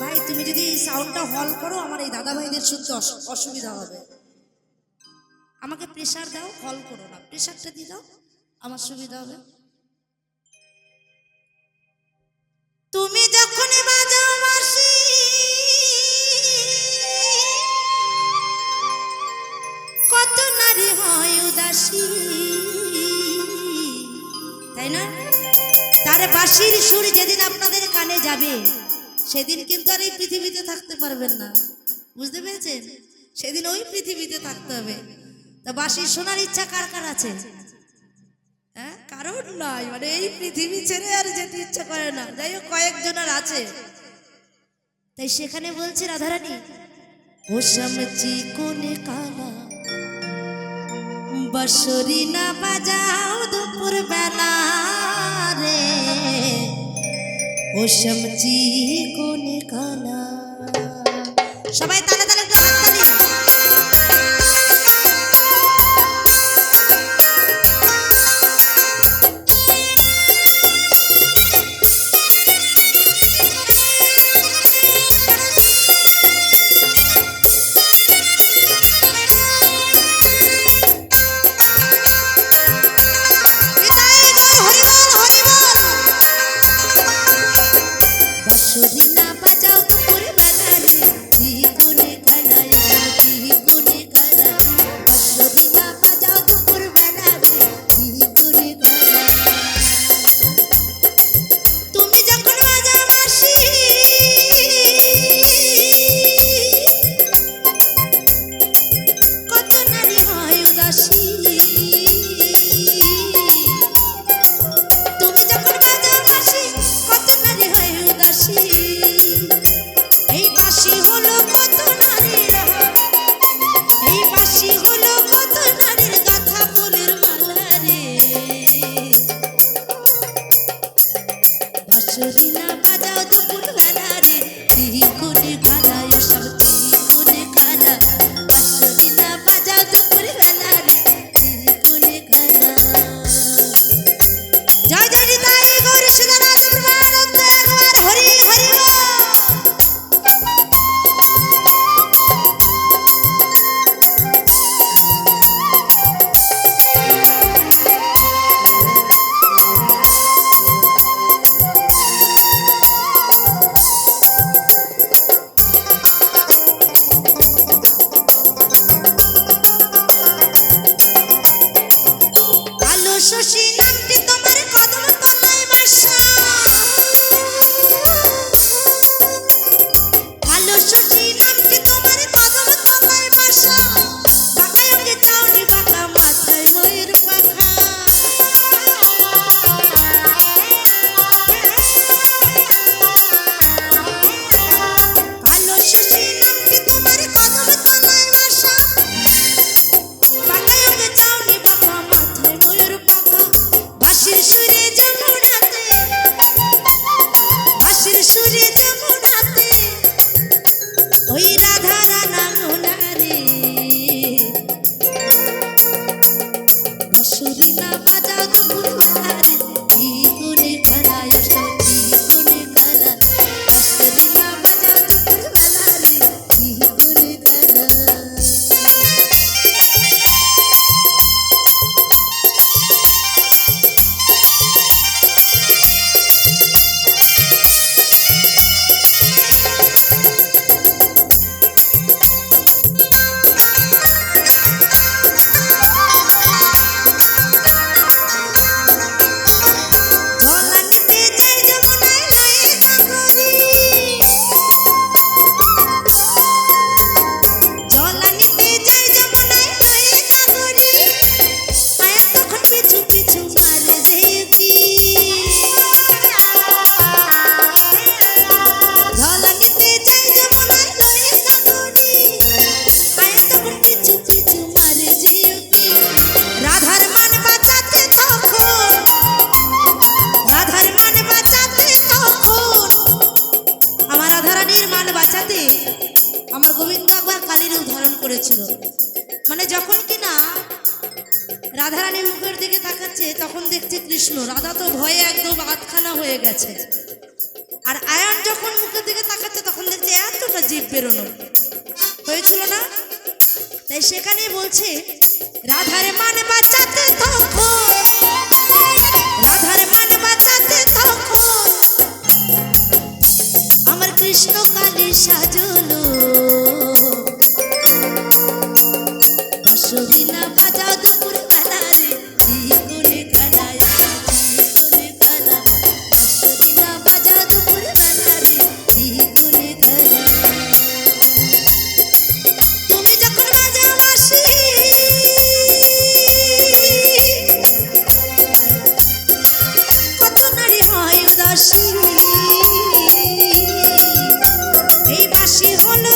ভাই তুমি যদি সাউন্ডটা হল করো আমার এই দাদা ভাইদের শুনতে অসুবিধা হবে। আমাকে প্রেসার দাও, হল করো না, প্রেসারটা দিয়ে দাও, আমার সুবিধা হবে। তুমি যখন বাজাও বাঁশি কত নারী হয় উদাসী, তাই না? তার বাঁশির সুর যেদিন আপনাদের কানে যাবে সেদিন কিন্তু আর এই পৃথিবীতে থাকতে পারবেন না, বুঝতে পেরেছেন? সেদিন ওই পৃথিবীতে থাকতে হবে। তা বাঁশি শোনার ইচ্ছা কার কার আছে? হ্যাঁ, কারণ নাই, মানে এই পৃথিবী ছেড়ে আর যেতে ইচ্ছা করে না। যাই হোক কয়েকজনের আছে। তাই সেখানে বলছে রাধারানী, ও সমচি কোনে কালা বাঁশরি না বাজাও দুপুর বেলা রে, ও সমচি কোনে কালা। সবাই তালে তালে একটু হাততালি। মানে যখন কিনা রাধারানী মুখের দিকে তাকাচ্ছে তখন দেখছে কৃষ্ণ, রাধা তো ভয়ে একদম আধখানা হয়ে গেছে। আর আয়ান যখন মুখের দিকে তাকাচ্ছে তখন বেরোনো হয়েছিল না? তাই সেখানে বলছে রাধার মান বাঁচাতে তখন, রাধার মান বাঁচাতে তখন আমার কৃষ্ণ কালী সাজলো। বাঁশরি না বাজাও দুপুর বেলা রে, জীবনে খেলায় জীবনে খেলা। বাঁশরি না বাজাও দুপুর বেলা রে, জীবনে খেলা। তুমি যখন বাজাও বাঁশি, কত নারী হয় উদাসী। এই বাঁশি হলো